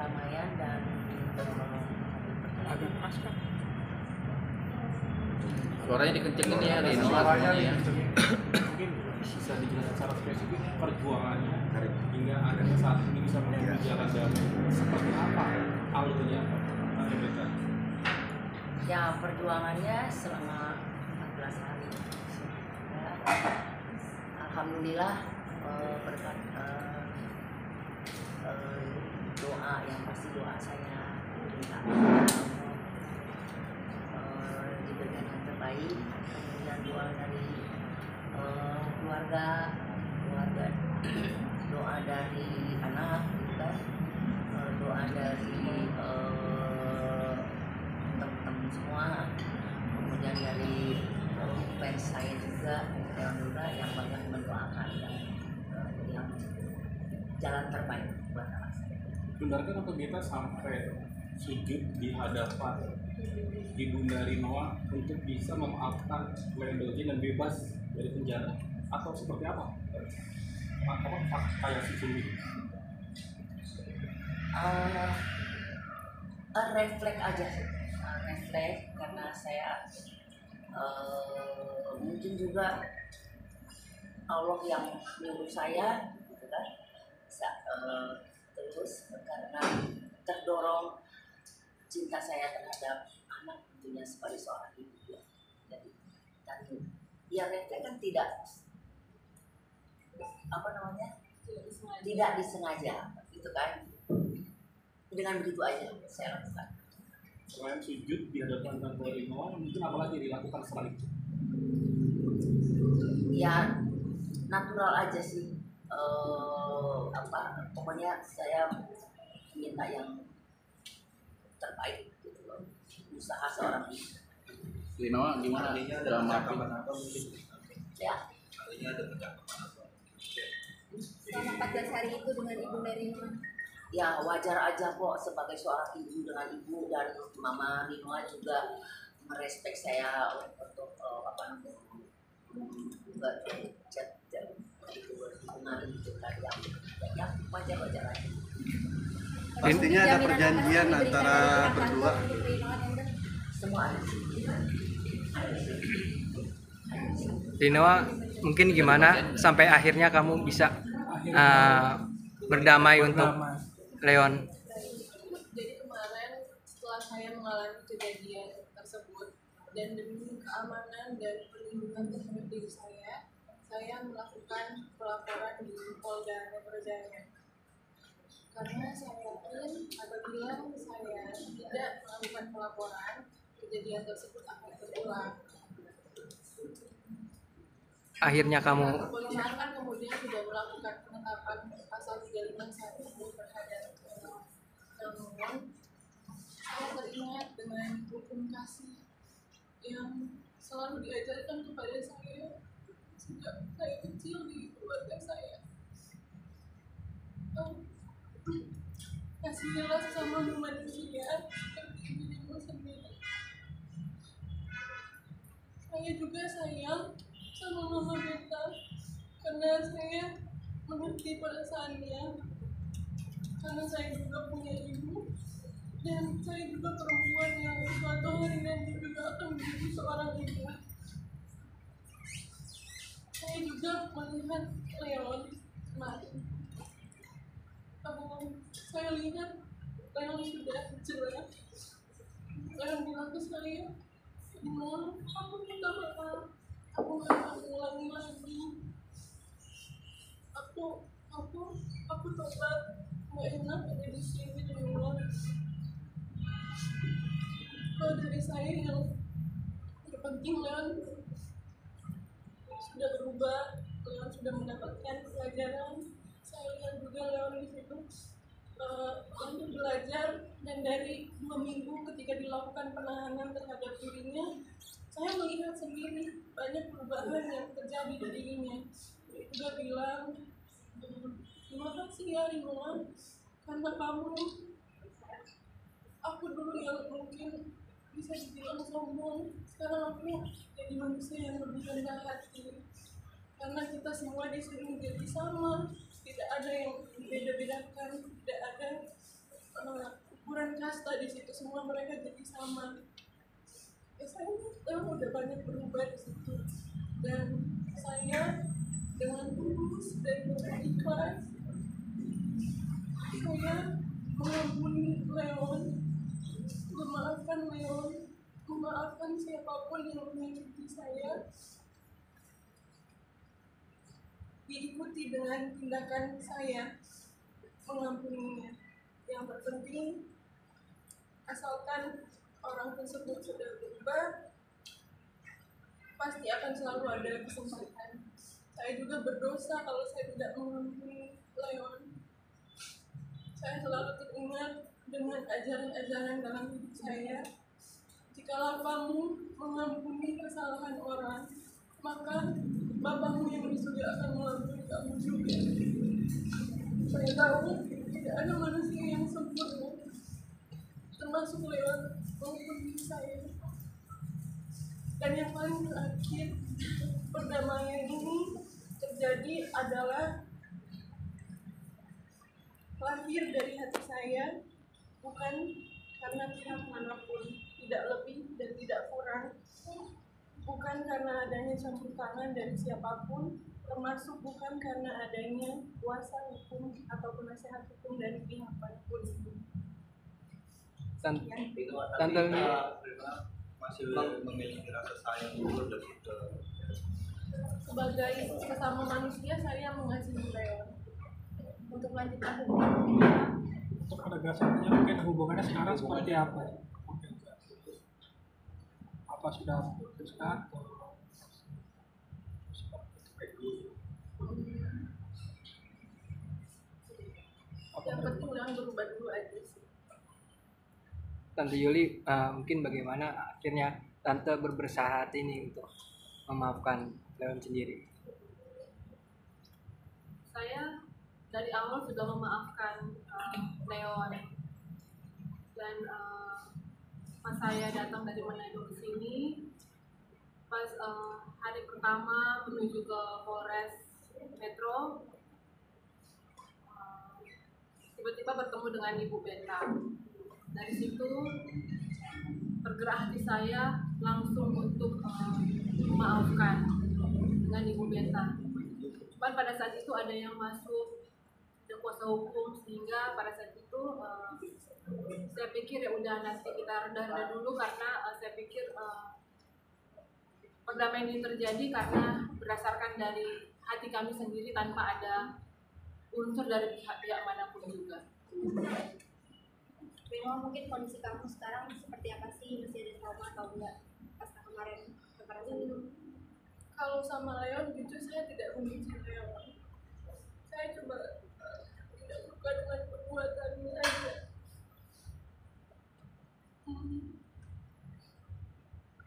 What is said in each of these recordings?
perdamaian dan agak keras kan? Suaranya dikencengin ya, Rino semuanya ya. Mungkin bisa dijelaskan secara spesifik perjuangannya hingga akhirnya saat ini bisa menempuh jalan damai seperti apa alurnya Pak? ya perjuangannya selama 14 hari. Ya, alhamdulillah berkat doa yang pasti doa saya minta diberikan yang terbaik, kemudian doa dari keluarga doa dari anak juga, doa dari teman-teman semua, kemudian dari fans saya juga yang banyak mendoakan yang jalan terbaik buat anak saya. Benarkah untuk kita sampai sujud di hadapan Ibunda Rinoa untuk bisa memaafkan Lionel dan bebas dari penjara atau seperti apa? Apa kayak sesungguhnya? Refleks aja sih, refleks karena saya mungkin juga Allah yang nyuruh saya gitu kan, terus karena terdorong cinta saya terhadap anak tentunya sebagai seorang ibu ya. Jadi dan ya refleks kan tidak tidak disengaja gitu kan, dengan begitu aja saya lakukan. Selain sujud di hadapan Tante Rinoa, mungkin apa lagi dilakukan setelah itu? Ya natural aja sih, pokoknya saya minta yang terbaik gitu loh, usaha seorang ibu. Rinoa gimana? Udah maafin? Ya. Selama 14 hari itu dengan Ibu Rinoa. Ya wajar aja kok sebagai seorang ibu, dengan ibu dan mama Rinoa juga merespek saya untuk chat itu hubungan itu kan yang wajar aja. Intinya ada perjanjian antara berdua. Semua ada. Rinoa, mungkin gimana sampai akhirnya kamu bisa berdamai untuk Leon? Jadi kemarin setelah saya mengalami kejadian tersebut dan demi keamanan dan perlindungan terhadap diri saya melakukan pelaporan di Polda Metro Jaya. Karena saya yakin apabila saya tidak melakukan pelaporan, kejadian tersebut akan terulang. Akhirnya kamu Kepolisian kan kemudian sudah melakukan penetapan pasal 351 terhadap namun saya teringat dengan hukum kasih yang selalu diajarkan kepada saya sejak saya kecil di keluarga saya. Kasihilah sesama manusia seperti dirimu sendiri. Saya juga sayang sama mama Beta karena saya mengerti perasaannya, karena saya juga punya ibu dan saya juga perempuan yang suatu hari nanti juga akan menjadi seorang ibu. Saya juga melihat Leon kemarin. Saya lihat Leon sudah cerah. Leon bilang ke saya, "Mama, aku minta maaf. Aku gak akan ulangi lagi. Aku tobat. Gak enak ada di sini di luar." Kalau dari saya yang terpenting Leon sudah berubah, Leon sudah mendapatkan pelajaran. Saya lihat juga Leon di situ untuk belajar, dan dari 2 minggu ketika dilakukan penahanan terhadap dirinya, saya melihat sendiri banyak perubahan yang terjadi di dirinya. Dia juga bilang, "Terima kasih ya Rinoa, karena kamu, aku dulu yang mungkin bisa dibilang sombong, sekarang aku jadi manusia yang lebih rendah hati. Karena kita semua di sini jadi sama, tidak ada yang beda-bedakan, tidak ada kasta di situ, semua mereka jadi sama. Ya saya udah banyak berubah di situ, dan saya dengan tulus dan dengan ikhlas saya mengampuni Leon, memaafkan Leon, memaafkan siapapun yang menyakiti saya, diikuti dengan tindakan saya mengampuninya. Yang terpenting, asalkan orang tersebut sudah berubah, pasti akan selalu ada kesempatan. Saya juga berdosa kalau saya tidak mengampuni Leon. Saya selalu teringat dengan ajaran-ajaran dalam hidup saya. Jikalau kamu mengampuni kesalahan orang, maka Bapakmu yang di surga akan mengampuni kamu juga. Saya tahu tidak ada manusia yang sempurna, termasuk Leon maupun saya. Dan yang paling terakhir, perdamaian ini terjadi adalah lahir dari hati saya, bukan karena pihak manapun, tidak lebih dan tidak kurang, bukan karena adanya campur tangan dari siapapun, termasuk bukan karena adanya kuasa hukum atau penasehat hukum dari pihak manapun. Tante masih memiliki rasa sayang dan Sebagai sesama manusia, saya mengasihi Leon. Untuk lanjutan hubungan Untuk penegasannya mungkin hubungannya sekarang seperti apa? Apa sudah putuskan? yang penting jangan berubah dulu aja sih. Tante Yuli, mungkin bagaimana akhirnya Tante berbersah hati ini untuk memaafkan Leon sendiri? Saya dari awal sudah memaafkan Leon, dan pas saya datang dari Manado ke sini, pas hari pertama menuju ke Polres Metro, tiba-tiba bertemu dengan Ibu Beta. Dari situ tergerak hati saya langsung untuk memaafkan dengan Ibu Beta. Cuman pada saat itu ada yang masuk, ada kuasa hukum, sehingga pada saat itu saya pikir ya udah nanti kita reda-reda dulu, karena saya pikir perdamaian ini terjadi karena berdasarkan dari hati kami sendiri tanpa ada unsur dari pihak manapun juga. Memang mungkin kondisi kamu sekarang seperti apa sih? Masih ada trauma atau enggak pasca kemarin kekerasan itu? Kalau sama Leon gitu, saya tidak membenci Leon. Saya coba tidak suka dengan perbuatannya aja.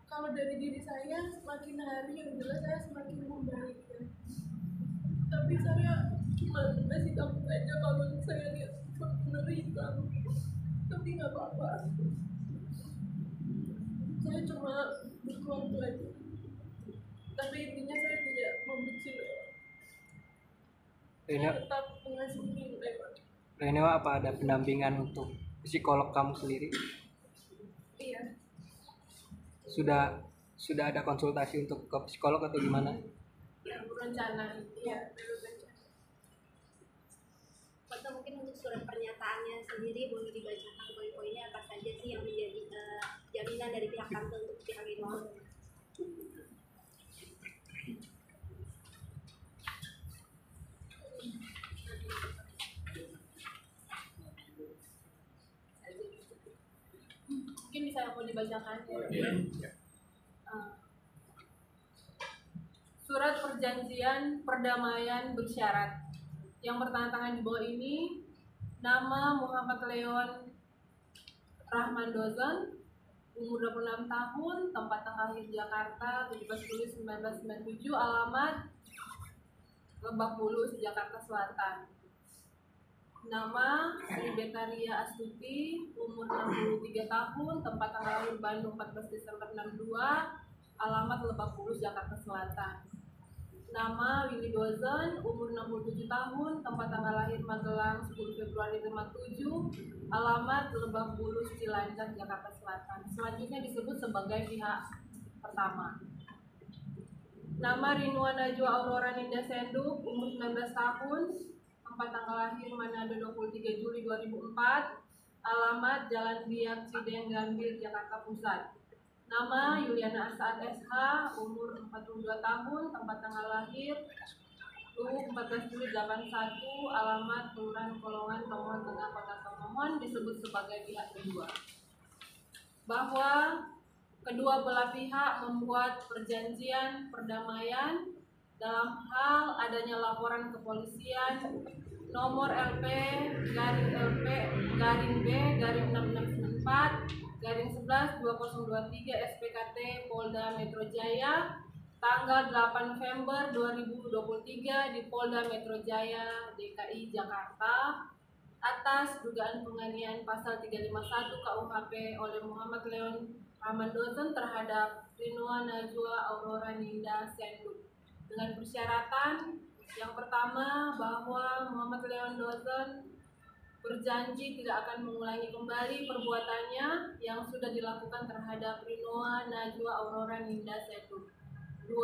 Kalau dari diri saya, semakin hari yang jelas saya semakin membaik ya. Tapi saya cuma masih takut aja kalau saya lihat menderita. Tapi nggak apa-apa. Saya cuma butuh waktu aja. Tapi intinya saya tidak membenci Leon. Saya tetap mengasihi Leon. Renewa, apa ada pendampingan untuk psikolog kamu sendiri? Iya. Sudah ada konsultasi untuk ke psikolog atau gimana? Yang berencana, iya, berencana. Atau mungkin untuk surat pernyataannya sendiri boleh dibacakan poin-poinnya apa saja sih yang menjadi jaminan dari pihak Tante untuk pihak Leon? Mungkin bisa aku dibacakan. Surat perjanjian perdamaian bersyarat yang bertanda tangan di bawah ini: nama Muhammad Leon Rahman Dozon, umur 26 tahun, tempat lahir Jakarta 17 Juli 1997, alamat Lebak Bulus, Jakarta Selatan. Nama Sri Betaria Astuti, umur 63 tahun, tempat lahir Bandung 14 Desember 62, alamat Lebak Bulus, Jakarta Selatan. Nama Willy Dozen, umur 67 tahun, tempat tanggal lahir Magelang 10 Februari 57, alamat Lebak Bulus, Cilandak, Jakarta Selatan. Selanjutnya disebut sebagai pihak pertama. Nama Rinua Najwa Aurora Ninda Senduk, umur 19 tahun, tempat tanggal lahir Manado 23 Juli 2004, alamat Jalan Biak Cideng Gambir, Jakarta Pusat. Nama Yuliana Asaat SH, umur 42 tahun, tempat tanggal lahir 14 Juli 81, alamat Kelurahan Kolongan, Tomohon Tengah, Kota Tomohon, disebut sebagai pihak kedua. Bahwa kedua belah pihak membuat perjanjian perdamaian dalam hal adanya laporan kepolisian nomor LP B 6694 11 2023 SPKT Polda Metro Jaya tanggal 8 November 2023 di Polda Metro Jaya DKI Jakarta atas dugaan penganiayaan pasal 351 KUHP oleh Muhammad Leon Rahman Dozen terhadap Rinua Najwa Aurora Ninda Senduk dengan persyaratan yang pertama bahwa Muhammad Leon Dozen berjanji tidak akan mengulangi kembali perbuatannya yang sudah dilakukan terhadap Rinua Najwa Aurora Ninda Senduk. 2.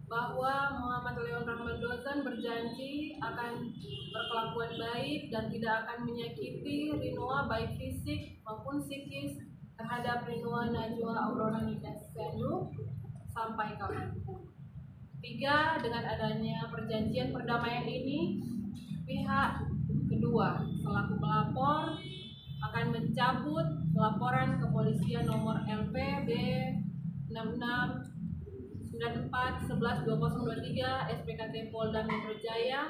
Bahwa Muhammad Leon Rahman Dozen berjanji akan berkelakuan baik dan tidak akan menyakiti Rinua baik fisik maupun psikis terhadap Rinua Najwa Aurora Ninda Senduk sampai kapanpun. 3. Dengan adanya perjanjian perdamaian ini, pihak kedua selaku pelapor akan mencabut laporan kepolisian nomor LP B 6694 11 2023 SPKT Polda Metro Jaya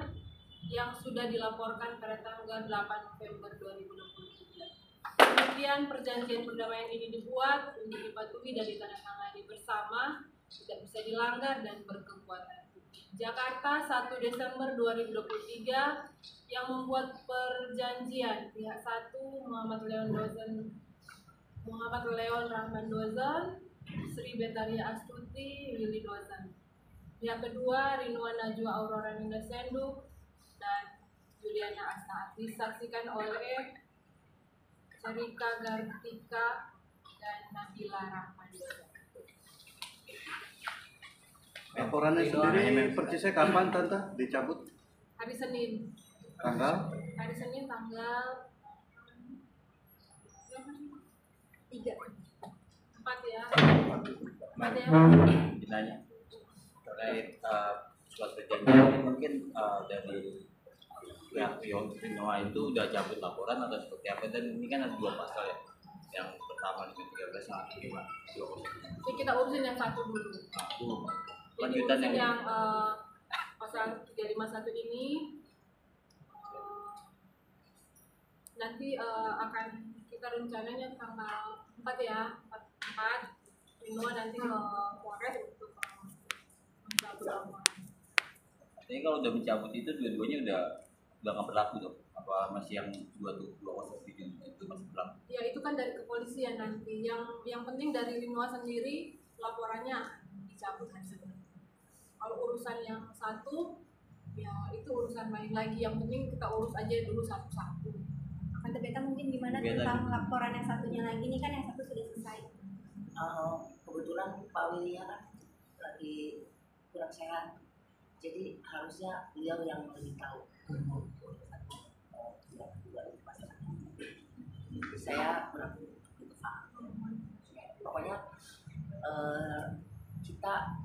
yang sudah dilaporkan pada tanggal 8 November 2023. Kemudian perjanjian perdamaian ini dibuat untuk dipatuhi dan ditandatangani bersama, tidak bisa dilanggar dan berkekuatan. Jakarta 1 Desember 2023 yang membuat perjanjian pihak 1 Muhammad Leon Rahman Dozen, Sri Betaria Astuti, Willy Dozen. Pihak kedua Rinua Najwa Aurora Ninda Senduk dan Juliana Asaat disaksikan oleh Cerika Gartika dan Nabila Rahman Dozen. Laporannya sendiri persisnya kapan Tante dicabut? Hari Senin. Tanggal? Hari Senin tanggal 4 ya. 4 ya. Ditanya terkait surat perjanjian ini mungkin dari pihak Rinua itu udah cabut laporan atau seperti apa, dan ini kan ada 2 pasal ya, yang pertama dengan 13 yang kedua. Jadi kita urusin yang satu dulu. Lanjutan yang pasal 351 ini nanti akan kita rencananya tanggal 4 ya, 4 Rinua nanti ke Polres untuk mencabut laporan. Jadi kalau udah mencabut itu dua-duanya udah nggak berlaku dong? Apa masih yang 207 itu masih berlaku? Ya itu kan dari kepolisian nanti. Yang penting dari Rinua sendiri laporannya dicabut hasilnya. Kalau urusan yang satu, ya itu urusan lain lagi. Yang penting kita urus aja dulu satu-satu. Tante Beta mungkin gimana tentang laporan yang satunya lagi, ini kan yang satu sudah selesai. Kebetulan Pak Willy kan lagi kurang sehat, jadi harusnya beliau yang lebih tahu. Saya kurang paham. Pokoknya kita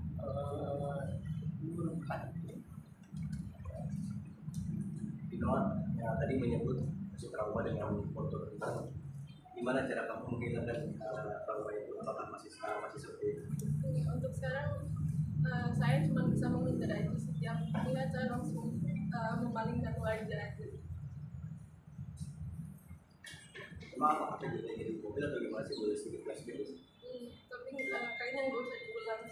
Rinua yang tadi menyebut masih trauma dengan foto tentang gimana cara kamu menghilangkan trauma itu, apakah masih seperti itu? Untuk sekarang saya cuma bisa menghindar aja, setiap ingat saya langsung memalingkan wajah aja. Apa jadi mobil atau gimana sih, boleh sedikit flashback? Tapi kayaknya nggak usah diulang.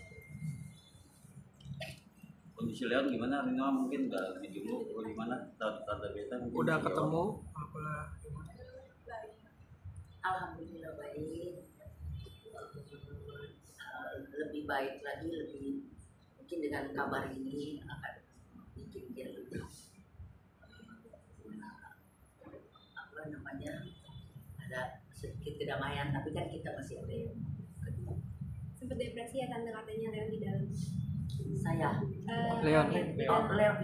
Kondisi Leon gimana? Rinua mungkin udah lebih dulu atau gimana? Tante Beta mungkin Udah bisa ketemu jawab. apa Alhamdulillah baik, lebih baik lagi, lebih mungkin dengan kabar ini akan bikin dia lebih apa namanya, ada sedikit kedamaian, tapi kan kita masih ada yang Sempat depresi ya tante katanya Leon di dalam. saya Leon. Leon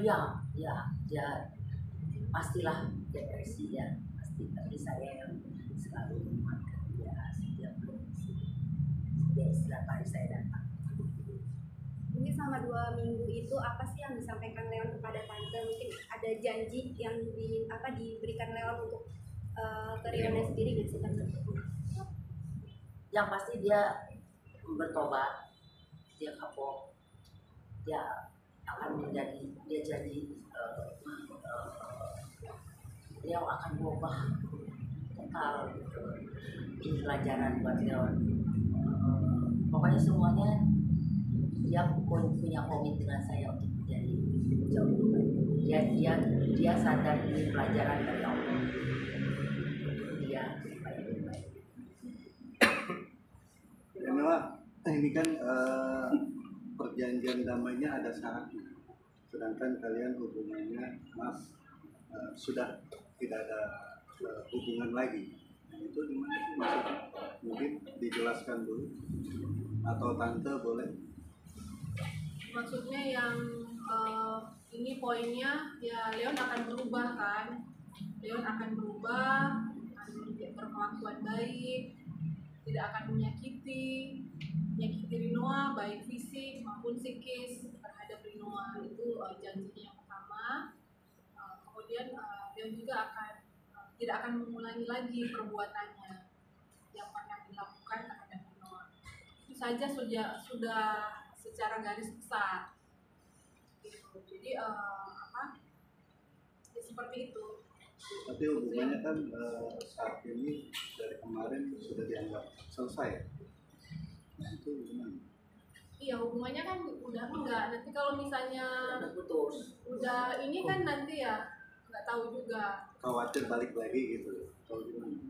ya pastilah depresi ya pasti, tapi saya yang selalu menguatkan dia setiap kali saya datang. Mungkin selama 2 minggu itu apa sih yang disampaikan Leon kepada tante? Mungkin ada janji yang diberikan Leon untuk ke Rionnya sendiri gitu tante? Yang pasti dia bertobat, dia kapok, dia akan menjadi, dia jadi dia akan berubah total. Ini pelajaran buat Leon. Pokoknya semuanya dia punya komit dengan saya untuk menjadi jauh lebih baik. Dia sadar ini pelajaran dari Allah. Dia supaya lebih baik. Karena ini kan perjanjian damainya ada syaratnya, sedangkan kalian hubungannya sudah tidak ada hubungan lagi. Nah, itu gimana sih maksudnya? Mungkin dijelaskan dulu atau tante boleh? Maksudnya yang ini poinnya ya Leon akan berubah kan, Leon akan berubah, akan berkelakuan baik, tidak akan menyakiti Rinoa baik fisik maupun psikis terhadap Rinoa. Itu janjinya yang pertama. Kemudian Leon juga tidak akan mengulangi lagi perbuatannya yang pernah dilakukan terhadap Rinoa. Itu saja sudah secara garis besar. Gitu. Jadi ya seperti itu. Tapi hubungannya kan saat ini dari kemarin sudah dianggap selesai. Nah, itu gimana? Iya, hubungannya kan udah enggak. Nanti kalau misalnya putus, udah ini kan nanti ya nggak tahu juga. Khawatir balik lagi gitu. Atau gimana?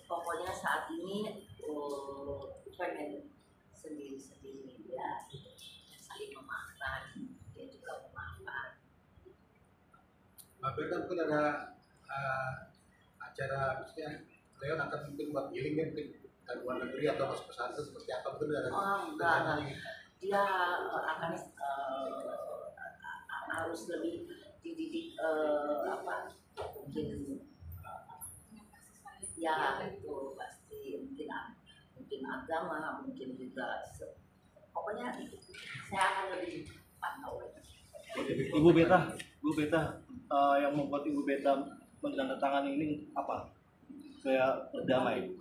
Pokoknya saat ini pengen sendiri-sendiri ya, saling memaafkan, dia juga memaafkan. Hampir kan mungkin ada acara, maksudnya Leon akan mungkin buat healing ya, mungkin ke luar negeri atau masuk pesantren seperti apa, mungkin ada enggak. Dia akan harus lebih dididik mungkin ya itu pasti mungkin agama, mungkin juga pokoknya saya akan lebih pantau lagi. Ibu Beta, yang membuat Ibu Beta menandatangani ini apa? Supaya berdamai.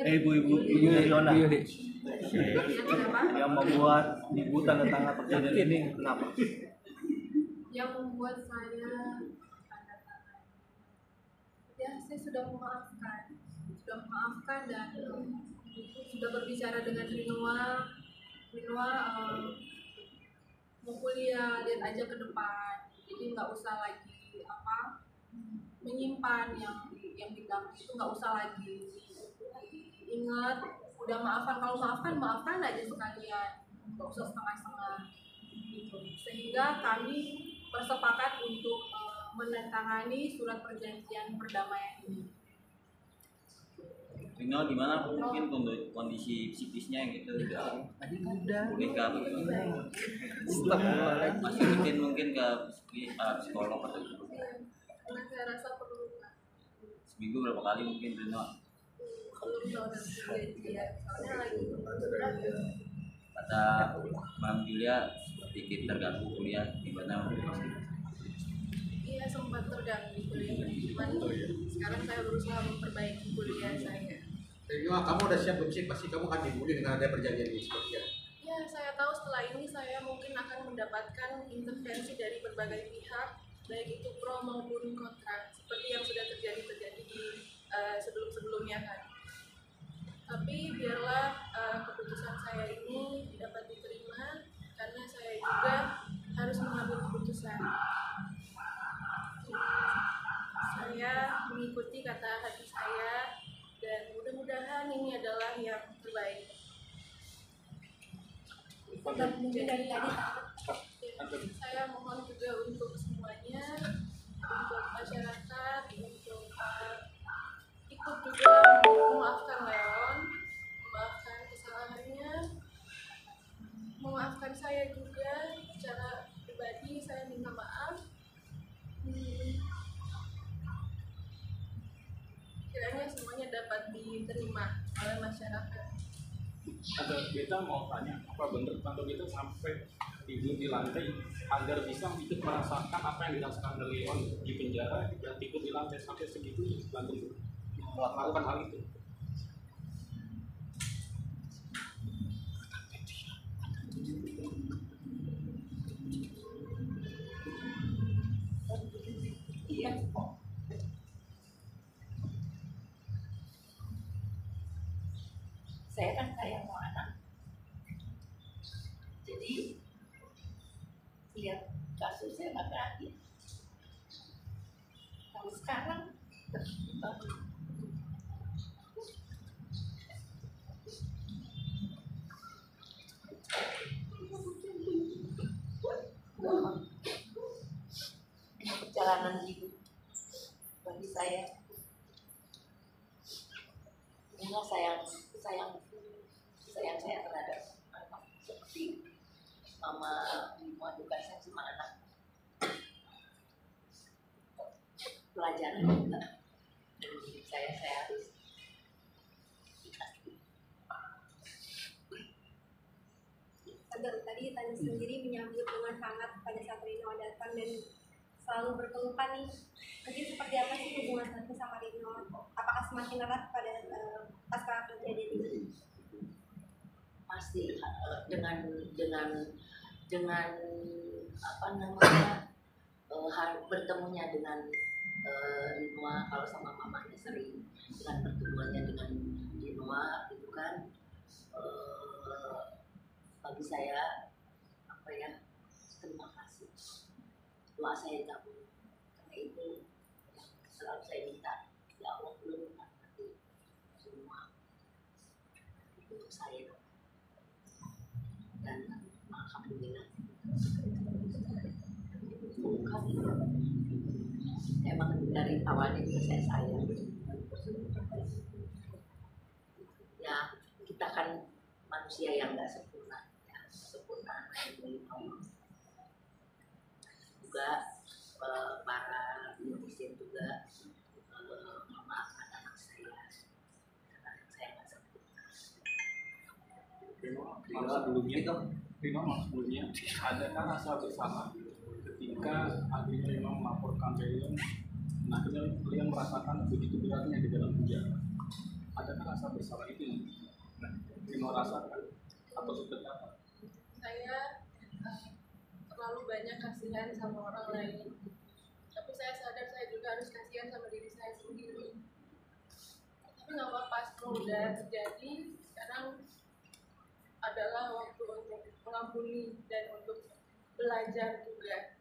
Ibu Riona. Yang membuat Ibu tanda tangan perjanjian ini kenapa? Yang membuat saya tanda tangan, ya saya sudah memaafkan dan sudah berbicara dengan Rinoa mau kuliah, lihat aja ke depan, jadi nggak usah lagi menyimpan yang di belakang itu, nggak usah lagi. Ingat, udah kalau maafkan aja sekalian, nggak usah setengah-setengah gitu. Sehingga kami bersepakat untuk menandatangani surat perjanjian perdamaian ini. Rino gimana, mungkin kondisi psikisnya yang gitu boleh ke mungkin ke psikolog atau gitu. Karena saya rasa perlu seminggu berapa kali mungkin Rino? Belum tahu nanti ya, soalnya lagi kata Mam Julia sedikit terganggu kuliah, gimana? Iya, sempat terganggu kuliah, cuman sekarang saya berusaha memperbaiki kuliah saya. Rino, kamu udah siap bencik, pasti kamu akan dibully dengan ada perjanjian ini sepertinya. Ya, saya tahu setelah ini saya mungkin akan mendapatkan intervensi dari berbagai pihak, baik itu pro maupun kontra, seperti yang sudah terjadi di sebelum-sebelumnya kan. Tapi biarlah keputusan saya ini dapat diterima, karena saya juga harus mengambil keputusan. Saya mengikuti kata hati saya dan mudah-mudahan ini adalah yang terbaik. tetap mungkin dari tadi Jadi saya mohon juga untuk semuanya, untuk masyarakat, untuk ikut juga memaafkan Leon, memaafkan kesalahannya, memaafkan saya juga secara pribadi. Saya minta maaf. Kiranya semuanya dapat diterima oleh masyarakat. Tante Beta mau tanya, apa benar Tante Beta sampai tidur di lantai agar bisa ikut merasakan apa yang dirasakan Leon di penjara dan tidur di lantai sampai segitu Tante melakukan hal itu? Iya. Saya kan sayang sama anak. Jadi lihat kasusnya nggak berakhir. Kalau sekarang perjalanan hidup bagi saya. Inilah sayang saya terhadap anak, seperti mama memadukan saya sama anak. Pelajaran juga dari hidup saya harus dikasih. Tadi Tanya sendiri menyambut dengan hangat pada saat Rino datang dan selalu berkeluhan nih. Mungkin seperti apa sih hubungan Tante sama Rino? Apakah semakin erat pada pasca kejadian ini? Pasti dengan apa namanya bertemunya dengan Rinoa, kalau sama mamanya sering dengan pertemuannya dengan Rinoa itu kan bagi saya apa ya, terima kasih, doa saya kabul. Karena itu yang selalu saya minta, ya Allah belum nanti semua untuk saya. Dan alhamdulillah emang dari awalnya juga saya sayang. Ya kita kan manusia yang nggak sempurna, ya sempurna dari Allah. Juga para netizen juga memaafkan anak saya karena saya nggak sempurna. Rino sebelumnya adakah rasa bersalah ketika akhirnya memang melaporkan Leon, nah akhirnya Leon merasakan begitu beratnya di dalam penjara? Adakah rasa bersalah itu Rino rasakan atau seperti apa? Saya terlalu banyak kasihan sama orang lain, tapi saya sadar saya juga harus kasihan sama diri saya sendiri. Tapi nggak apa-apa, semua udah terjadi. Sekarang adalah waktu untuk mengampuni dan untuk belajar juga.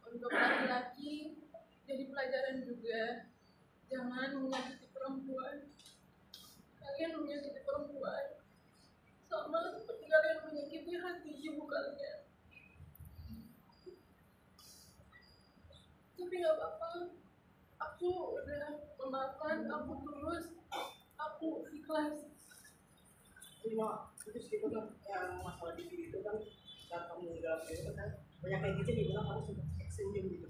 Untuk laki-laki jadi pelajaran juga, jangan menyakiti perempuan. Kalian menyakiti perempuan sama seperti kalian menyakiti hati ibu kalian. Tapi nggak apa-apa, aku udah memaafkan, aku tulus, aku ikhlas. Rino, terus gitu kan yang masalah di sini itu kan saat kamu menjawab itu kan banyak kayak gitu dibilang harus senyum gitu.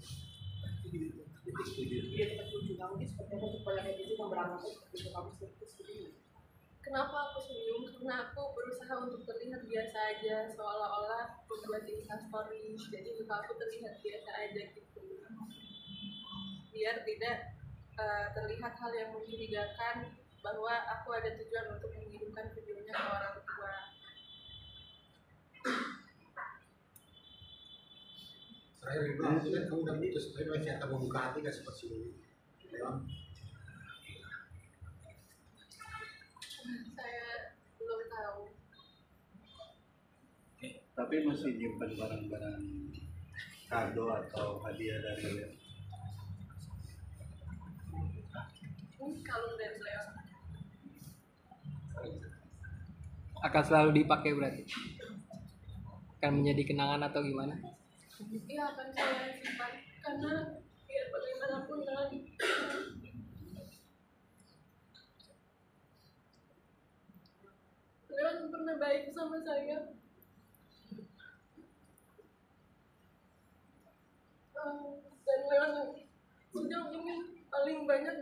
Dia tetap lucu. Nah, mungkin seperti apa supaya kayak gitu yang berangkat seperti kamu seperti ini. Kenapa aku senyum? Karena aku berusaha untuk terlihat biasa aja, seolah-olah membuat instastory. Jadi muka aku terlihat biasa aja gitu. Biar tidak terlihat hal yang mencurigakan bahwa aku ada tujuan untuk mengirimkan videonya ke orang tua. Terakhir Rino, itu kan kamu udah putus, tapi masih akan membuka hati nggak seperti ini? Leon? Saya belum tahu. Tapi masih nyimpan barang-barang kado atau hadiah dari Leon? Kalung dari Leon akan selalu dipakai berarti. akan menjadi kenangan atau gimana? Iya, akan saya simpan karena biar bagaimanapun kan Leon pernah baik sama saya. Dan Leon sejauh ini paling banyak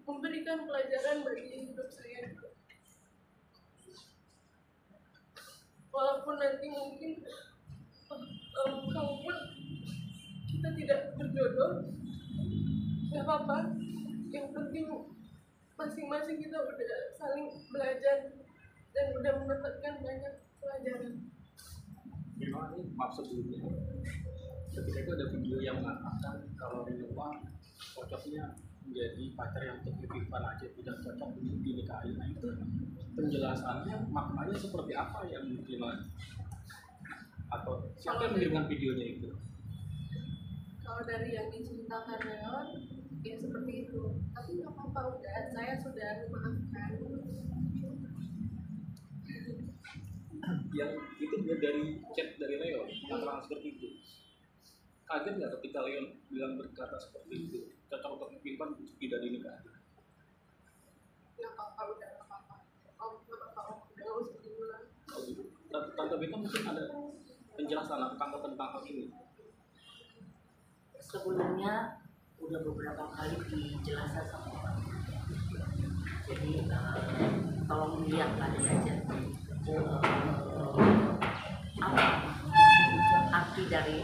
memberikan pelajaran bagi hidup saya. Walaupun nanti mungkin kalaupun kita tidak berjodoh, nggak apa-apa. Yang penting masing-masing kita udah saling belajar dan udah mendapatkan banyak pelajaran. Memang ini maksud dulunya. Ketika itu ada video yang mengatakan kalau Rinoa cocoknya menjadi pacar yang signifikan aja, tidak cocok untuk dinikahi. Nah itu penjelasannya maknanya seperti apa yang diterima? Atau siapa yang mengirimkan videonya itu? Kalau dari yang diceritakan Leon, ya seperti itu. Tapi nggak apa-apa, udah saya sudah memaafkan. Yang itu dari chat dari Leon, kata seperti itu. Kaget nggak ketika Leon bilang berkata seperti itu? Cocok untuk menyimpan tidak dinikahi. Nggak apa-apa, udah nggak apa-apa. Nggak apa-apa, udah usah diulang. Oh gitu. Tante Beta mungkin ada penjelasan tentang hal ini. Sebelumnya udah beberapa kali dijelaskan sama orang. Jadi tolong lihat lagi aja apa arti dari